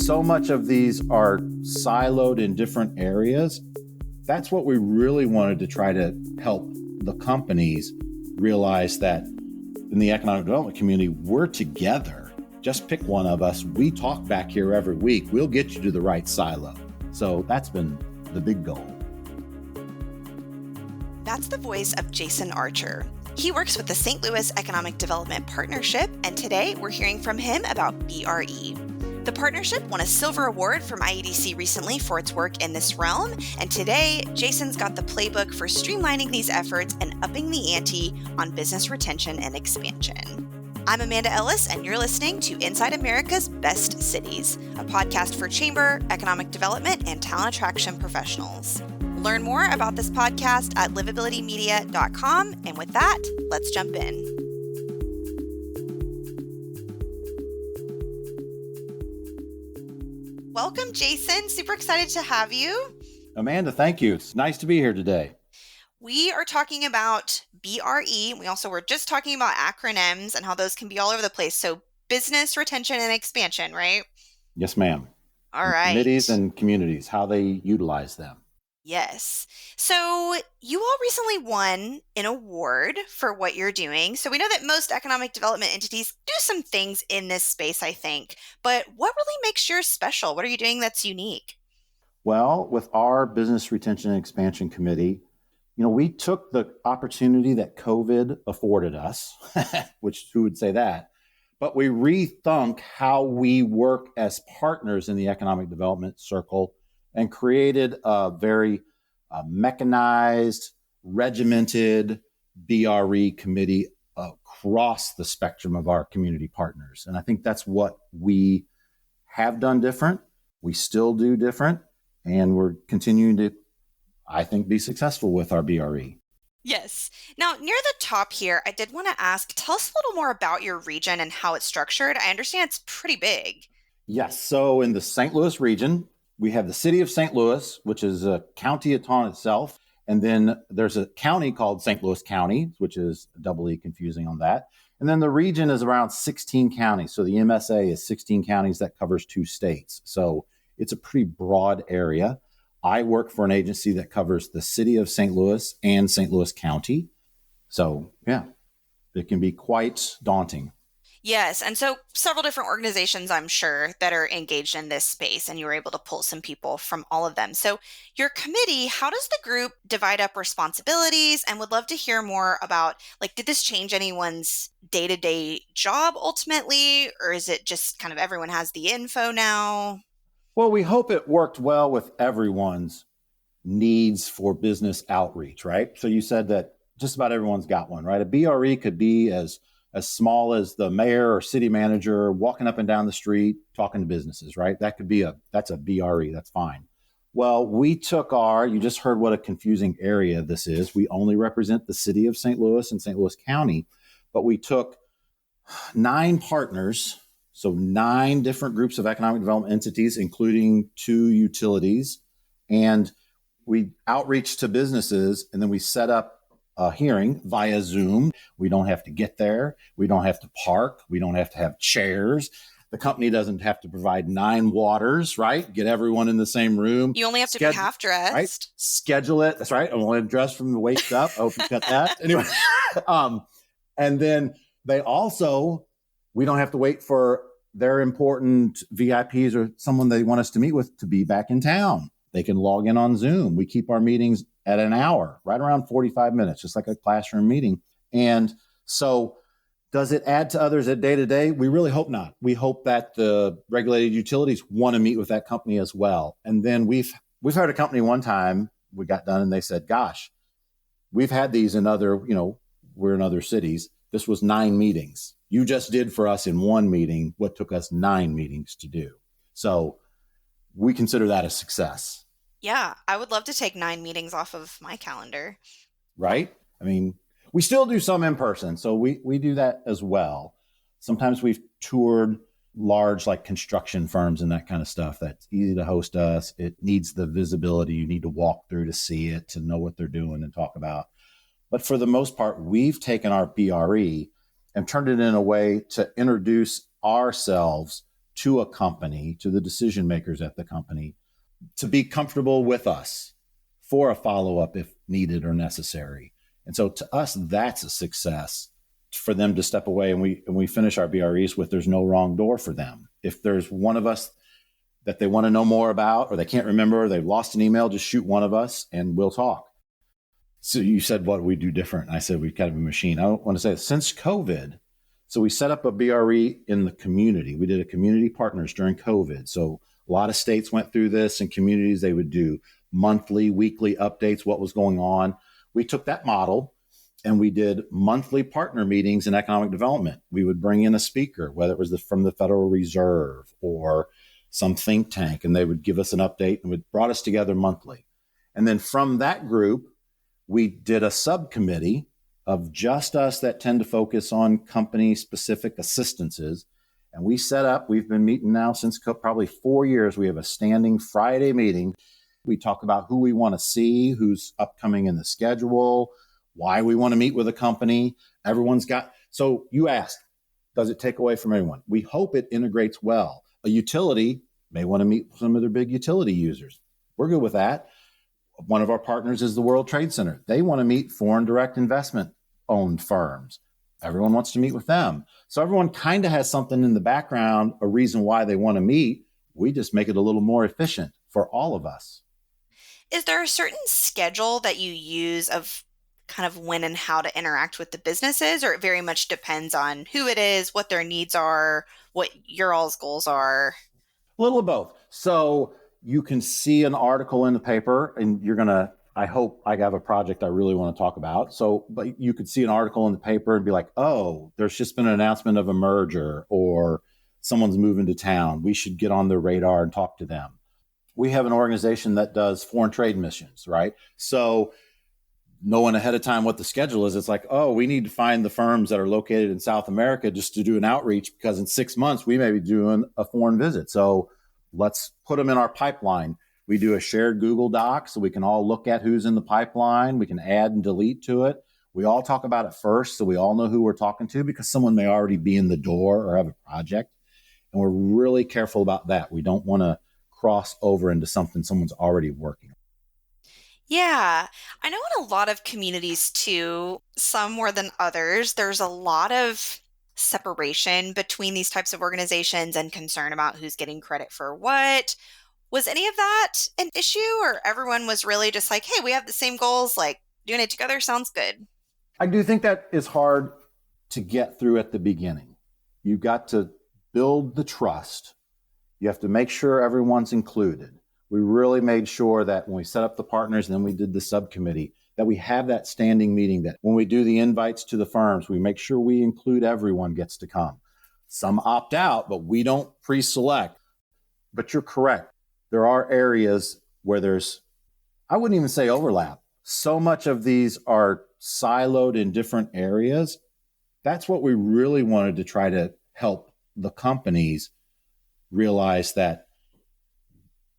so much of these are siloed in different areas. That's what we really wanted to try to help the companies realize, that in the economic development community, we're together. Just pick one of us. We talk back here every week. We'll get you to the right silo. So that's been the big goal. That's the voice of Jason Archer. He works with the St. Louis Economic Development Partnership, and today we're hearing from him about BRE. The partnership won a silver award from IEDC recently for its work in this realm, and today Jason's got the playbook for streamlining these efforts and upping the ante on business retention and expansion. I'm Amanda Ellis, and you're listening to Inside America's Best Cities, a podcast for chamber, economic development, and talent attraction professionals. Learn more about this podcast at livabilitymedia.com. And with that, let's jump in. Welcome, Jason. Super excited to have you. Amanda, thank you. It's nice to be here today. We are talking about BRE. We also were just talking about acronyms and how those can be all over the place. So business retention and expansion, right? Yes, ma'am. All right. Committees and communities, how they utilize them. Yes. So you all recently won an award for what you're doing. So we know that most economic development entities do some things in this space, I think. But what really makes yours special? What are you doing that's unique? Well, with our Business Retention and Expansion Committee, we took the opportunity that COVID afforded us, which who would say that, but we rethunk how we work as partners in the economic development circle and created a very mechanized, regimented BRE committee across the spectrum of our community partners. And I think that's what we have done different. We still do different, and we're continuing to, I think, be successful with our BRE. Yes. Now, near the top here, I did want to ask, tell us a little more about your region and how it's structured. I understand it's pretty big. Yes. So in the St. Louis region, we have the city of St. Louis, which is a county upon itself. And then there's a county called St. Louis County, which is doubly confusing on that. And then the region is around 16 counties. So the MSA is 16 counties that covers 2 states. So it's a pretty broad area. I work for an agency that covers the city of St. Louis and St. Louis County. So, yeah, it can be quite daunting. Yes. And so several different organizations, I'm sure, that are engaged in this space, and you were able to pull some people from all of them. So your committee, how does the group divide up responsibilities? And would love to hear more about, did this change anyone's day-to-day job ultimately? Or is it just kind of everyone has the info now? Well, we hope it worked well with everyone's needs for business outreach, right? So you said that just about everyone's got one, right? A BRE could be as small as the mayor or city manager walking up and down the street talking to businesses, right? That's a BRE, that's fine. Well, we took you just heard what a confusing area this is. We only represent the city of St. Louis and St. Louis County, but we took 9 partners, so 9 different groups of economic development entities, including 2 utilities, and we outreach to businesses, and then we set up a hearing via Zoom. We don't have to get there. We don't have to park. We don't have to have chairs. The company doesn't have to provide 9 waters, right? Get everyone in the same room. You only have to be half dressed. Right? Schedule it. That's right. I'm only dressed from the waist up. I hope you got that. Anyway, and then we don't have to wait for their important VIPs or someone they want us to meet with to be back in town. They can log in on Zoom. We keep our meetings at an hour, right around 45 minutes, just like a classroom meeting. And so does it add to others at day to day? We really hope not. We hope that the regulated utilities want to meet with that company as well. And then we've heard a company one time, we got done and they said, gosh, we've had these in we're in other cities. This was 9 meetings. You just did for us in 1 meeting what took us 9 meetings to do. So we consider that a success. Yeah, I would love to take 9 meetings off of my calendar. Right? I mean, we still do some in person, so we do that as well. Sometimes we've toured large construction firms and that kind of stuff. That's easy to host us. It needs the visibility. You need to walk through to see it, to know what they're doing and talk about. But for the most part, we've taken our BRE and turned it in a way to introduce ourselves to a company, to the decision makers at the company, to be comfortable with us for a follow-up if needed or necessary. And so to us, that's a success for them to step away, and we finish our BREs with there's no wrong door for them. If there's one of us that they want to know more about, or they can't remember, or they've lost an email, just shoot one of us and we'll talk. So you said, what do we do different? And I said, we've got a machine. I want to say since COVID, so we set up a BRE in the community. We did a community partners during COVID. So a lot of states went through this, and communities, they would do monthly, weekly updates, what was going on. We took that model and we did monthly partner meetings in economic development. We would bring in a speaker, whether it was from the Federal Reserve or some think tank, and they would give us an update and would brought us together monthly. And then from that group, we did a subcommittee of just us that tend to focus on company-specific assistances. And we set up, we've been meeting now since probably 4 years. We have a standing Friday meeting. We talk about who we want to see, who's upcoming in the schedule, why we want to meet with a company. Everyone's got, so you asked, does it take away from anyone? We hope it integrates well. A utility may want to meet with some of their big utility users. We're good with that. One of our partners is the World Trade Center. They want to meet foreign direct investment owned firms. Everyone wants to meet with them. So everyone kind of has something in the background, a reason why they want to meet. We just make it a little more efficient for all of us. Is there a certain schedule that you use of kind of when and how to interact with the businesses, or it very much depends on who it is, what their needs are, what your all's goals are? A little of both. So you can see an article in the paper, and you're going to, I hope I have a project I really want to talk about. So, but you could see an article in the paper and be like, oh, there's just been an announcement of a merger, or someone's moving to town. We should get on their radar and talk to them. We have an organization that does foreign trade missions, right? So knowing ahead of time what the schedule is, it's like, oh, we need to find the firms that are located in South America just to do an outreach, because in 6 months we may be doing a foreign visit. So let's put them in our pipeline. We do a shared Google Doc so we can all look at who's in the pipeline. We can add and delete to it. We all talk about it first, so we all know who we're talking to, because someone may already be in the door or have a project. And we're really careful about that. We don't want to cross over into something someone's already working on. Yeah, I know in a lot of communities too, some more than others, there's a lot of separation between these types of organizations and concern about who's getting credit for what. Was any of that an issue, or everyone was really just like, hey, we have the same goals, like doing it together sounds good? I do think that is hard to get through at the beginning. You've got to build the trust. You have to make sure everyone's included. We really made sure that when we set up the partners and then we did the subcommittee, that we have that standing meeting, that when we do the invites to the firms, we make sure we include everyone gets to come. Some opt out, but we don't pre-select. But you're correct. There are areas where there's, I wouldn't even say overlap. So much of these are siloed in different areas. That's what we really wanted to try to help the companies realize, that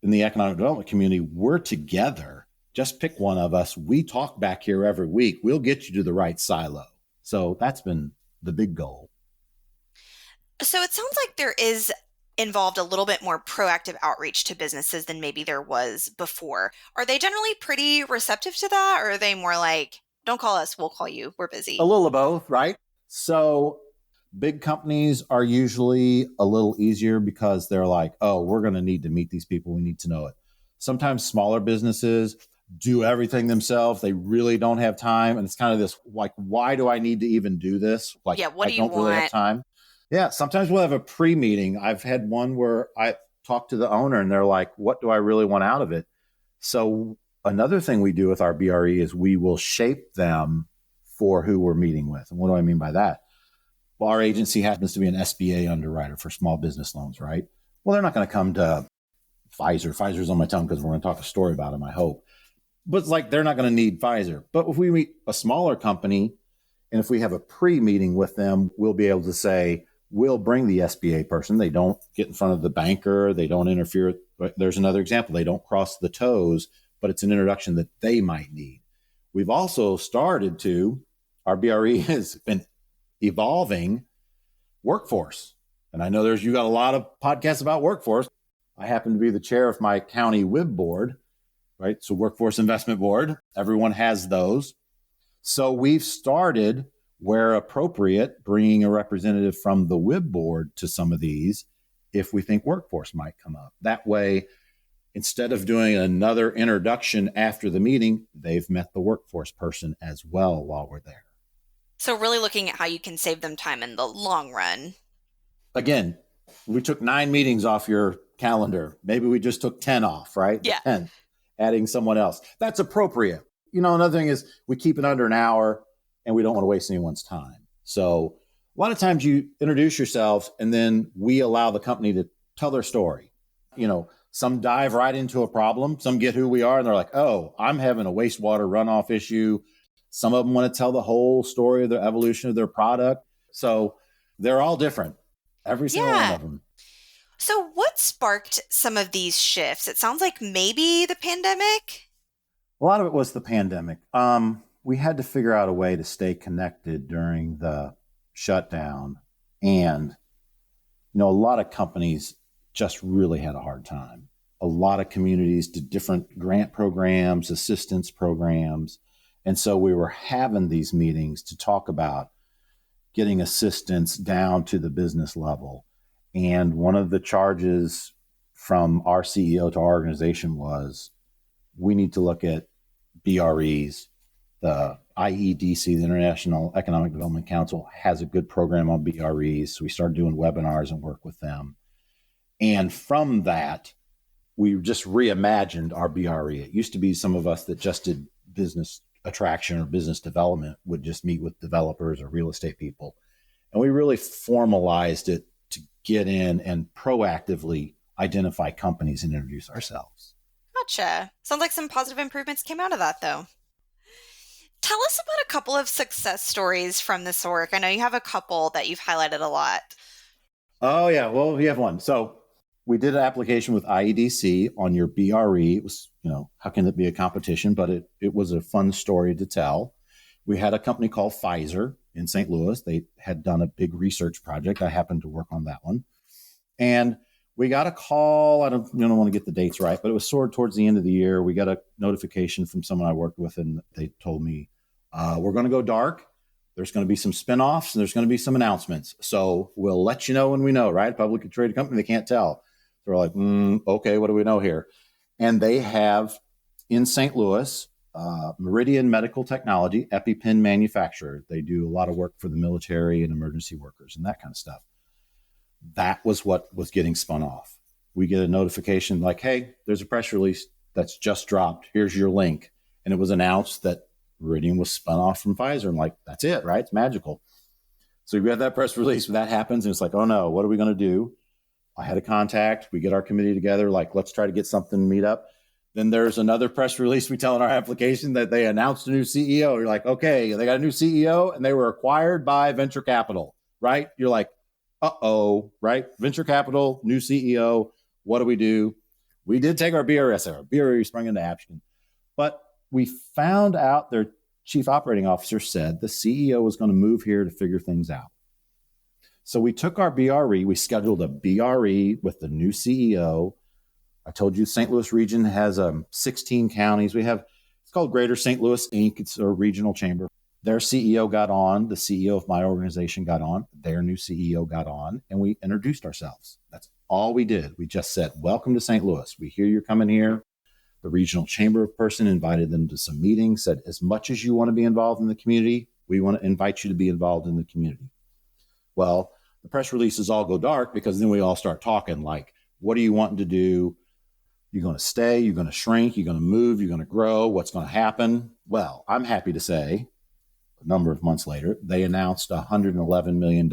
in the economic development community, we're together. Just pick one of us. We talk back here every week. We'll get you to the right silo. So that's been the big goal. So it sounds like there is involved a little bit more proactive outreach to businesses than maybe there was before. Are they generally pretty receptive to that, or are they more like, don't call us, we'll call you, we're busy? A little of both, right? So big companies are usually a little easier because they're like, oh, we're going to need to meet these people. We need to know it. Sometimes smaller businesses do everything themselves. They really don't have time. And it's kind of this, like, why do I need to even do this? Like, yeah, what do I you don't want? really have time. Yeah, sometimes we'll have a pre-meeting. I've had one where I talked to the owner and they're like, what do I really want out of it? So another thing we do with our BRE is we will shape them for who we're meeting with. And what do I mean by that? Well, our agency happens to be an SBA underwriter for small business loans, right? Well, they're not going to come to Pfizer. Pfizer's on my tongue because we're going to talk a story about them, I hope. But it's like, they're not going to need Pfizer. But if we meet a smaller company, and if we have a pre-meeting with them, we'll be able to say, we'll bring the SBA person. They don't get in front of the banker. They don't interfere. There's another example. They don't cross the toes, but it's an introduction that they might need. We've also started to, our BRE has been evolving workforce. And I know you got a lot of podcasts about workforce. I happen to be the chair of my county WIB board, right? So Workforce Investment Board, everyone has those. So we've started, where appropriate, bringing a representative from the WIB board to some of these if we think workforce might come up. That way, instead of doing another introduction after the meeting, they've met the workforce person as well while we're there. So really looking at how you can save them time in the long run. Again, we took 9 meetings off your calendar. Maybe we just took 10 off, right? Yeah. 10, adding someone else. That's appropriate. Another thing is we keep it under an hour and we don't want to waste anyone's time. So a lot of times you introduce yourselves and then we allow the company to tell their story. Some dive right into a problem. Some get who we are and they're like, oh, I'm having a wastewater runoff issue. Some of them want to tell the whole story of the evolution of their product. So they're all different. Every single one of them. So what sparked some of these shifts? It sounds like maybe the pandemic. A lot of it was the pandemic. We had to figure out a way to stay connected during the shutdown. And, a lot of companies just really had a hard time. A lot of communities did different grant programs, assistance programs. And so we were having these meetings to talk about getting assistance down to the business level. And one of the charges from our CEO to our organization was we need to look at BREs. The IEDC, the International Economic Development Council, has a good program on BREs. So we started doing webinars and work with them. And from that, we just reimagined our BRE. It used to be some of us that just did business attraction or business development would just meet with developers or real estate people. And we really formalized it to get in and proactively identify companies and introduce ourselves. Gotcha. Sounds like some positive improvements came out of that, though. Tell us about a couple of success stories from this work. I know you have a couple that you've highlighted a lot. Oh, yeah. Well, we have one. So we did an application with IEDC on your BRE. It was, how can it be a competition? But it was a fun story to tell. We had a company called Pfizer in St. Louis. They had done a big research project. I happened to work on that one. And we got a call. I don't want to get the dates right, but it was sort of towards the end of the year. We got a notification from someone I worked with, and they told me, we're going to go dark. There's going to be some spinoffs, and there's going to be some announcements. So we'll let you know when we know, right? Publicly traded company, they can't tell. So we're like, okay, what do we know here? And they have in St. Louis, Meridian Medical Technology, EpiPen manufacturer. They do a lot of work for the military and emergency workers and that kind of stuff. That was what was getting spun off. We get a notification like, hey, there's a press release that's just dropped. Here's your link. And it was announced that Meridian was spun off from Pfizer. And like, that's it, right? It's magical. So we have that press release when that happens. And it's like, oh no, what are we going to do? I had a contact. We get our committee together. Like, let's try to get something meet up. Then there's another press release we tell in our application that they announced a new CEO. You're like, okay, they got a new CEO and they were acquired by venture capital, right? You're like, uh-oh, right? Venture capital, new CEO. What do? We did take our BRS. Our BRE sprung into action. But we found out their chief operating officer said the CEO was going to move here to figure things out. So we took our BRE. We scheduled a BRE with the new CEO. I told you St. Louis region has 16 counties. It's called Greater St. Louis, Inc. It's a regional chamber. Their CEO got on. The CEO of my organization got on. Their new CEO got on. And we introduced ourselves. That's all we did. We just said, welcome to St. Louis. We hear you're coming here. The regional chamber person invited them to some meetings, said, as much as you want to be involved in the community, we want to invite you to be involved in the community. Well, the press releases all go dark because then we all start talking like, what are you wanting to do? You're going to stay, you're going to shrink, you're going to move, you're going to grow. What's going to happen? Well, I'm happy to say a number of months later, they announced a $111 million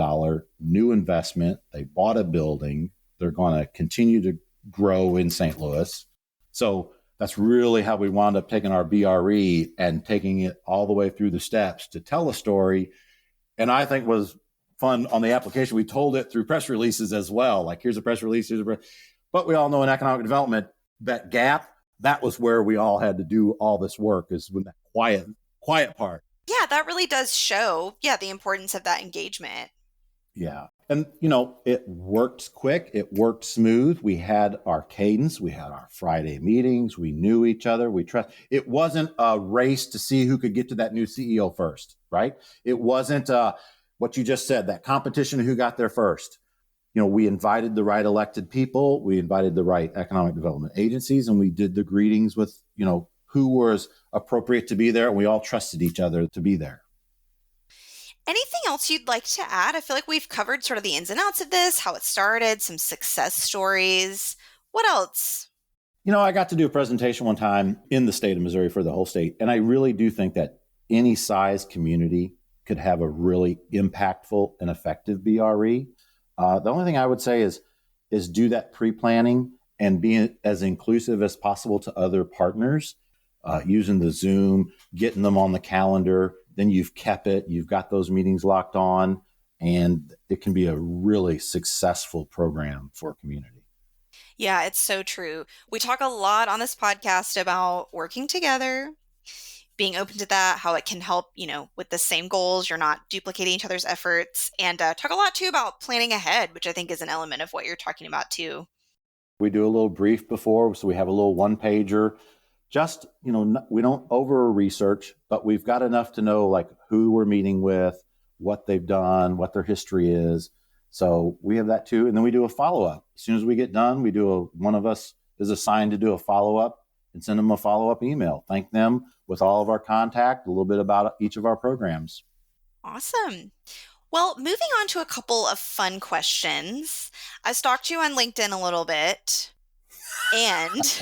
new investment. They bought a building. They're going to continue to grow in St. Louis. So that's really how we wound up taking our BRE and taking it all the way through the steps to tell a story. And I think was fun on the application. We told it through press releases as well. Like, here's a press release, but we all know in economic development, that gap, that was where we all had to do all this work, is when that quiet part. Yeah, that really does show, the importance of that engagement. Yeah. And, it worked quick. It worked smooth. We had our cadence. We had our Friday meetings. We knew each other. We trust. It wasn't a race to see who could get to that new CEO first, right? It wasn't what you just said, that competition of who got there first. We invited the right elected people. We invited the right economic development agencies, and we did the greetings with, who was appropriate to be there. And we all trusted each other to be there. Anything else you'd like to add? I feel like we've covered sort of the ins and outs of this, how it started, some success stories. What else? I got to do a presentation one time in the state of Missouri for the whole state. And I really do think that any size community could have a really impactful and effective BRE. The only thing I would say is do that pre-planning and be as inclusive as possible to other partners, using the Zoom, getting them on the calendar. Then you've kept it, you've got those meetings locked on, and it can be a really successful program for a community. Yeah, it's so true. We talk a lot on this podcast about working together, being open to that, how it can help, with the same goals. You're not duplicating each other's efforts, and talk a lot too about planning ahead, which I think is an element of what you're talking about too. We do a little brief before, so we have a little one pager. Just, we don't over research, but we've got enough to know like who we're meeting with, what they've done, what their history is. So we have that too. And then we do a follow-up. As soon as we get done, one of us is assigned to do a follow-up and send them a follow-up email. Thank them with all of our contact, a little bit about each of our programs. Awesome. Well, moving on to a couple of fun questions. I stalked you on LinkedIn a little bit, and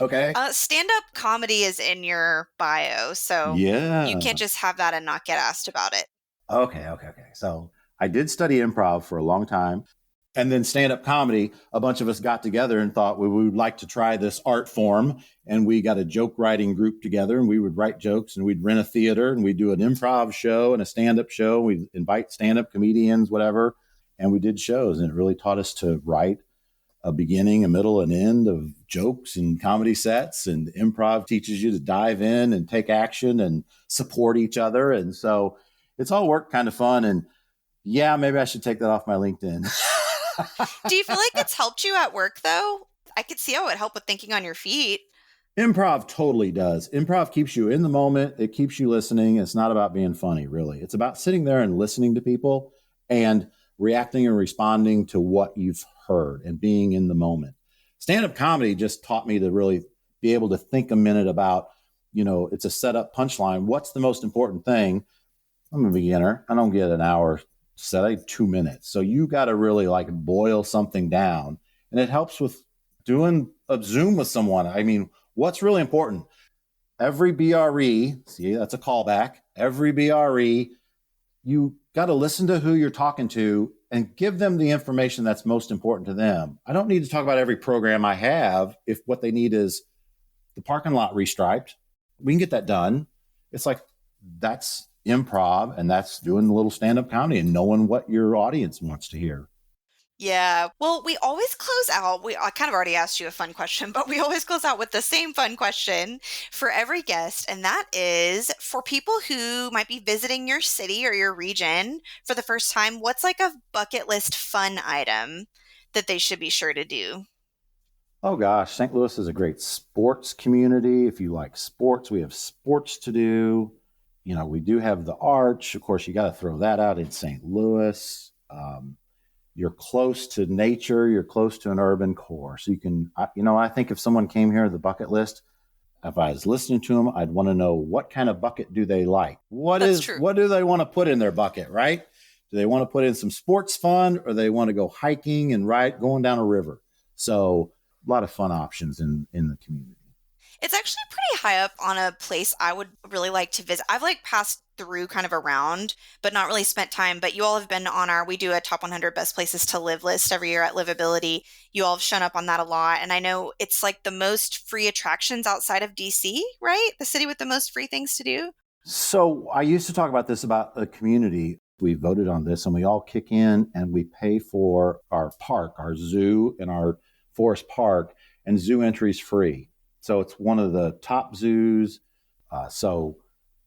okay. Stand-up comedy is in your bio, so you can't just have that and not get asked about it. Okay. So I did study improv for a long time. And then stand-up comedy, a bunch of us got together and thought we would like to try this art form. And we got a joke writing group together, and we would write jokes, and we'd rent a theater, and we'd do an improv show and a stand-up show. We'd invite stand-up comedians, whatever. And we did shows, and it really taught us to write a beginning, a middle, and end of jokes and comedy sets. And improv teaches you to dive in and take action and support each other. And so it's all worked kind of fun. And yeah, maybe I should take that off my LinkedIn. Do you feel like it's helped you at work, though? I could see how it would help with thinking on your feet. Improv totally does. Improv keeps you in the moment. It keeps you listening. It's not about being funny, really. It's about sitting there and listening to people and reacting and responding to what you've heard and being in the moment. Stand-up comedy just taught me to really be able to think a minute about, it's a setup punchline. What's the most important thing? I'm a beginner. I don't get an hour say 2 minutes. So you got to really like boil something down, and it helps with doing a Zoom with someone. I mean, what's really important? Every BRE, see, that's a callback. Every BRE, you got to listen to who you're talking to and give them the information that's most important to them. I don't need to talk about every program I have if what they need is the parking lot restriped. We can get that done. It's like, that's improv, and that's doing a little stand-up comedy and knowing what your audience wants to hear. Yeah. Well, we always close out. I kind of already asked you a fun question, but we always close out with the same fun question for every guest. And that is, for people who might be visiting your city or your region for the first time, what's like a bucket list fun item that they should be sure to do? Oh gosh, St. Louis is a great sports community. If you like sports, we have sports to do. We do have the Arch. Of course, you got to throw that out in St. Louis. You're close to nature. You're close to an urban core. So you can, I think if someone came here to the bucket list, if I was listening to them, I'd want to know what kind of bucket do they like? What do they want to put in their bucket, right? Do they want to put in some sports fun, or they want to go hiking and going down a river? So a lot of fun options in the community. It's actually pretty high up on a place I would really like to visit. I've passed through kind of around, but not really spent time. But you all have been on we do a top 100 best places to live list every year at Livability. You all have shown up on that a lot. And I know it's like the most free attractions outside of DC, right? The city with the most free things to do. So I used to talk about this about the community. We voted on this, and we all kick in and we pay for our park, our zoo and our forest park, and zoo entry is free. So it's one of the top zoos. So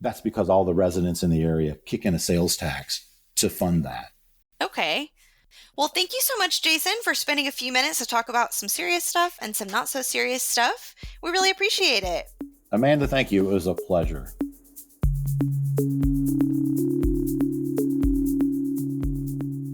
that's because all the residents in the area kick in a sales tax to fund that. Okay. Well, thank you so much, Jason, for spending a few minutes to talk about some serious stuff and some not so serious stuff. We really appreciate it. Amanda, thank you. It was a pleasure.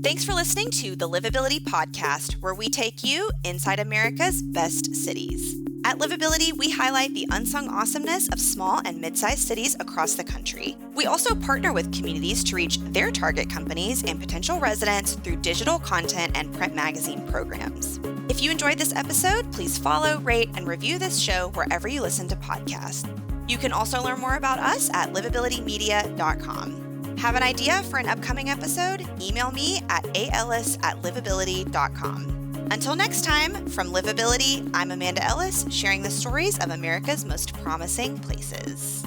Thanks for listening to the Livability Podcast, where we take you inside America's best cities. At Livability, we highlight the unsung awesomeness of small and mid-sized cities across the country. We also partner with communities to reach their target companies and potential residents through digital content and print magazine programs. If you enjoyed this episode, please follow, rate, and review this show wherever you listen to podcasts. You can also learn more about us at livabilitymedia.com. Have an idea for an upcoming episode? Email me at aellis@livability.com. Until next time, from Livability, I'm Amanda Ellis, sharing the stories of America's most promising places.